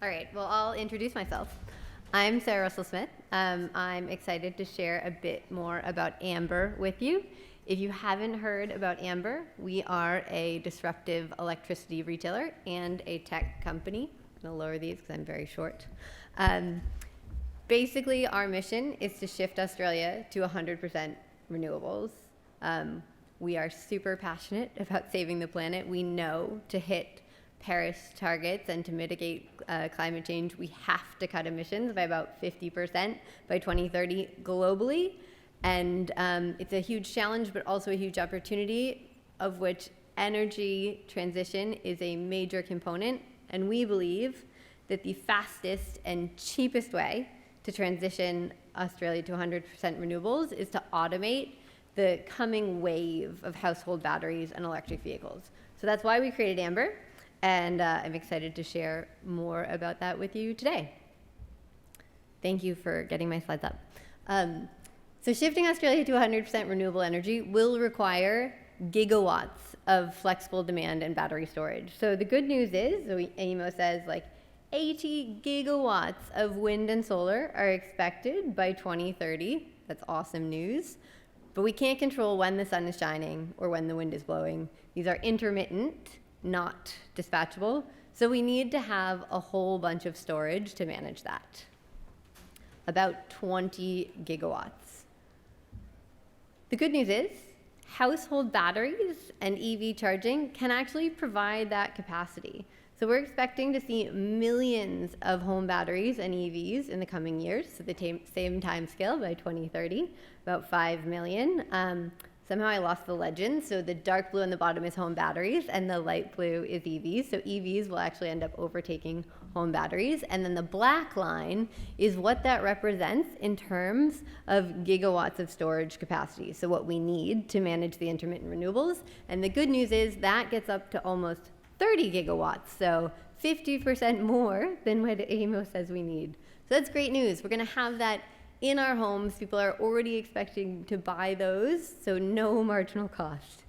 All right, well, I'll introduce myself. I'm Sarah Russell-Smith. I'm excited to share a bit more about Amber with you. If you haven't heard about Amber, we are a disruptive electricity retailer and a tech company. I'm going to lower these because I'm very short. Basically, our mission is to shift Australia to 100% renewables. We are super passionate about saving the planet. We know to hit Paris targets and to mitigate climate change, we have to cut emissions by about 50% by 2030 globally. And it's a huge challenge, but also a huge opportunity, of which energy transition is a major component. And we believe that the fastest and cheapest way to transition Australia to 100% renewables is to automate the coming wave of household batteries and electric vehicles. So that's why we created Amber. And I'm excited to share more about that with you today. Thank you for getting my slides up. So shifting Australia to 100% renewable energy will require gigawatts of flexible demand and battery storage. So the good news is, so AEMO says 80 gigawatts of wind and solar are expected by 2030. That's awesome news. But we can't control when the sun is shining or when the wind is blowing. These are intermittent, not dispatchable, so we need to have a whole bunch of storage to manage that. About 20 gigawatts. The good news is household batteries and EV charging can actually provide that capacity. So we're expecting to see millions of home batteries and EVs in the coming years, so the same time scale by 2030, about 5 million. Somehow I lost the legend, so the dark blue on the bottom is home batteries and the light blue is EVs. So EVs will actually end up overtaking home batteries. And then the black line is what that represents in terms of gigawatts of storage capacity. So what we need to manage the intermittent renewables. And the good news is that gets up to almost 30 gigawatts, so 50% more than what AEMO says we need. So that's great news. We're gonna have that in our homes. People are already expecting to buy those, so no marginal cost.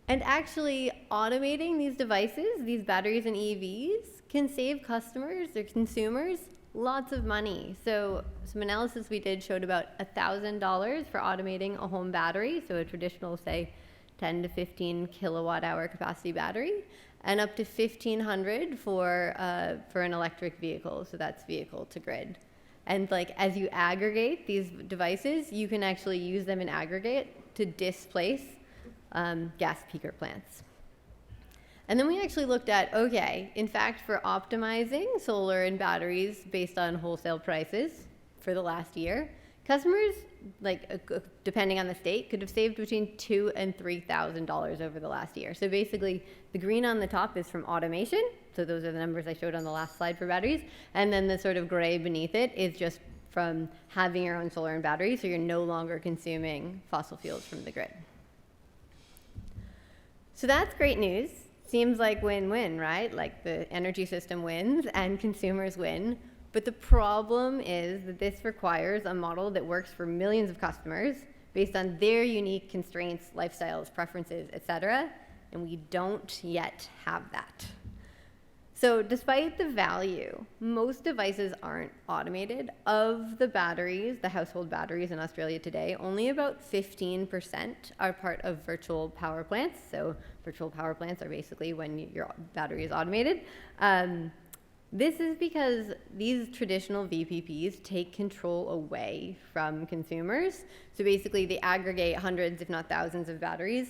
And actually automating these devices, these batteries and EVs, can save customers or consumers lots of money. So some analysis we did showed about $1,000 for automating a home battery, so a traditional, say, 10 to 15 kilowatt hour capacity battery, and up to $1,500 for an electric vehicle, so that's vehicle to grid. And as you aggregate these devices, you can actually use them in aggregate to displace gas peaker plants. And then we actually looked at, okay, in fact, for optimizing solar and batteries based on wholesale prices for the last year, customers, depending on the state, could have saved between $2,000 and $3,000 over the last year. So basically, the green on the top is from automation. So those are the numbers I showed on the last slide for batteries. And then the sort of gray beneath it is just from having your own solar and batteries, so you're no longer consuming fossil fuels from the grid. So that's great news. Seems like win-win, right? The energy system wins and consumers win. But the problem is that this requires a model that works for millions of customers based on their unique constraints, lifestyles, preferences, etc. And we don't yet have that. So despite the value, most devices aren't automated. Of the batteries, the household batteries in Australia today, only about 15% are part of virtual power plants. So virtual power plants are basically when your battery is automated. This is because these traditional VPPs take control away from consumers. So basically they aggregate hundreds, if not thousands, of batteries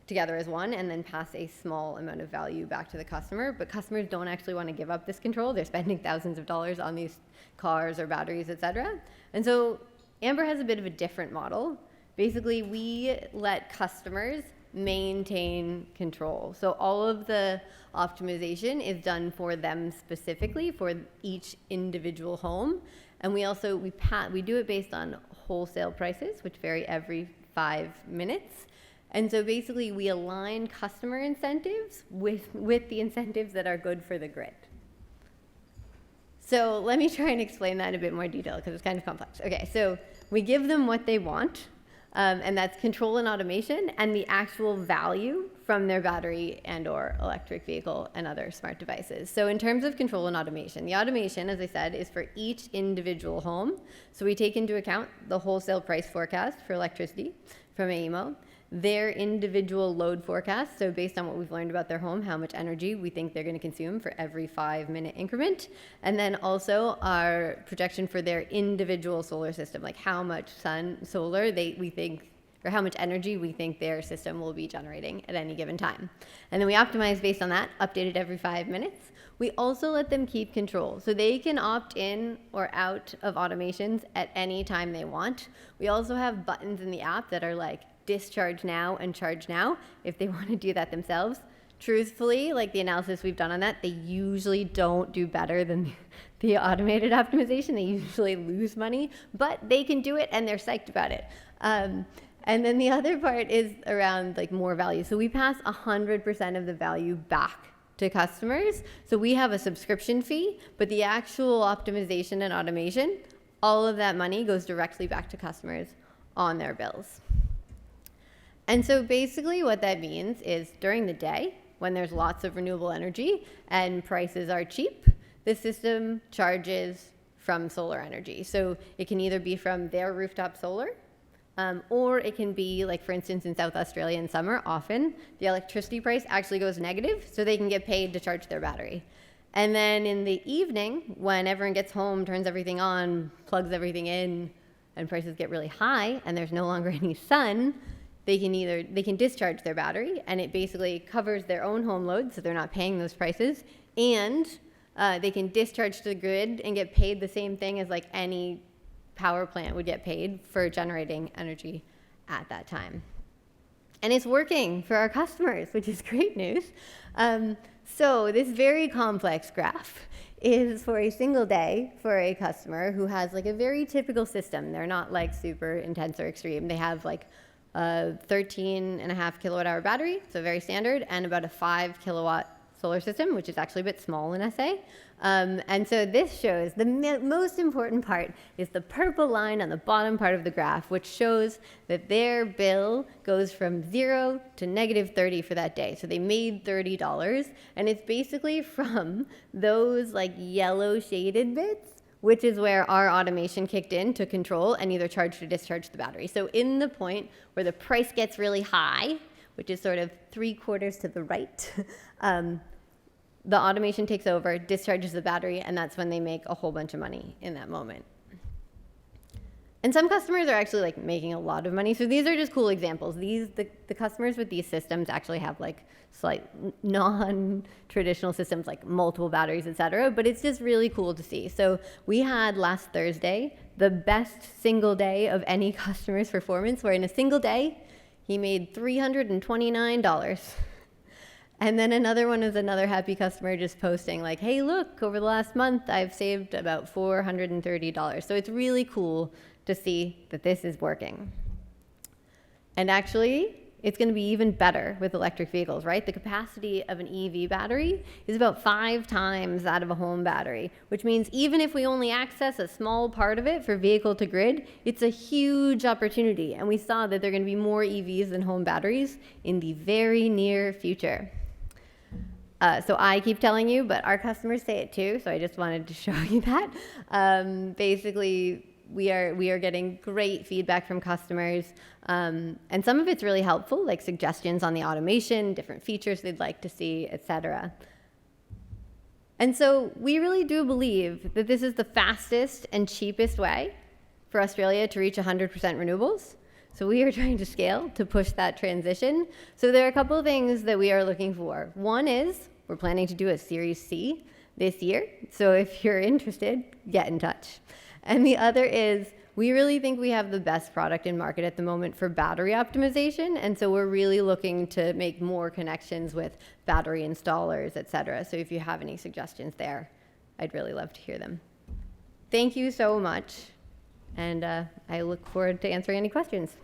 together as one and then pass a small amount of value back to the customer. But customers don't actually want to give up this control. They're spending thousands of dollars on these cars or batteries, etc. And so Amber has a bit of a different model. Basically, we let customers maintain control. So all of the optimization is done for them specifically for each individual home. And we do it based on wholesale prices, which vary every 5 minutes. And so basically we align customer incentives with the incentives that are good for the grid. So let me try and explain that in a bit more detail because it's kind of complex. Okay, so we give them what they want, and that's control and automation and the actual value from their battery and or electric vehicle and other smart devices. So in terms of control and automation, the automation, as I said, is for each individual home. So we take into account the wholesale price forecast for electricity from AEMO, their individual load forecast, so based on what we've learned about their home, how much energy we think they're going to consume for every 5-minute increment, and then also our projection for their individual solar system, like how much solar we think, or how much energy we think their system will be generating at any given time. And then we optimize based on that, updated every 5 minutes. We also let them keep control, so they can opt in or out of automations at any time they want. We also have buttons in the app that are like discharge now and charge now if they want to do that themselves. Truthfully, like the analysis we've done on that, they usually don't do better than the automated optimization. They usually lose money, but they can do it and they're psyched about it. And then the other part is around like more value. So we pass 100% of the value back to customers. So we have a subscription fee, but the actual optimization and automation, all of that money goes directly back to customers on their bills. And so basically what that means is during the day, when there's lots of renewable energy and prices are cheap, the system charges from solar energy. So it can either be from their rooftop solar, or it can be, like for instance in South Australia in summer, often the electricity price actually goes negative, so they can get paid to charge their battery. And then in the evening, when everyone gets home, turns everything on, plugs everything in, and prices get really high, and there's no longer any sun, they can discharge their battery, and it basically covers their own home load, so they're not paying those prices, and they can discharge to the grid and get paid the same thing as like any power plant would get paid for generating energy at that time. And it's working for our customers, which is great news. So this very complex graph is for a single day for a customer who has like a very typical system. They're not like super intense or extreme. They have like a 13.5 kilowatt hour battery, so very standard, and about a 5 kilowatt solar system, which is actually a bit small in SA. And so this shows the most important part is the purple line on the bottom part of the graph, which shows that their bill goes from 0 to -30 for that day. So they made $30, and it's basically from those like yellow shaded bits, which is where our automation kicked in to control and either charge or discharge the battery. So in the point where the price gets really high, which is sort of 3/4 to the right, the automation takes over, discharges the battery, and that's when they make a whole bunch of money in that moment. And some customers are actually like making a lot of money. So these are just cool examples. The customers with these systems actually have like slight non-traditional systems like multiple batteries, etc. But it's just really cool to see. So we had last Thursday the best single day of any customer's performance, where in a single day he made $329. And then another one is another happy customer just posting like, hey, look, over the last month, I've saved about $430. So it's really cool to see that this is working. And actually, it's going to be even better with electric vehicles, right? The capacity of an EV battery is about 5 times that of a home battery, which means even if we only access a small part of it for vehicle to grid, it's a huge opportunity. And we saw that there are going to be more EVs than home batteries in the very near future. So I keep telling you, but our customers say it too, so I just wanted to show you that. Basically, we are getting great feedback from customers, and some of it's really helpful, like suggestions on the automation, different features they'd like to see, etc. And so we really do believe that this is the fastest and cheapest way for Australia to reach 100% renewables. So we are trying to scale to push that transition. So there are a couple of things that we are looking for. One is we're planning to do a Series C this year. So if you're interested, get in touch. And the other is we really think we have the best product in market at the moment for battery optimization. And so we're really looking to make more connections with battery installers, et cetera. So if you have any suggestions there, I'd really love to hear them. Thank you so much. And I look forward to answering any questions.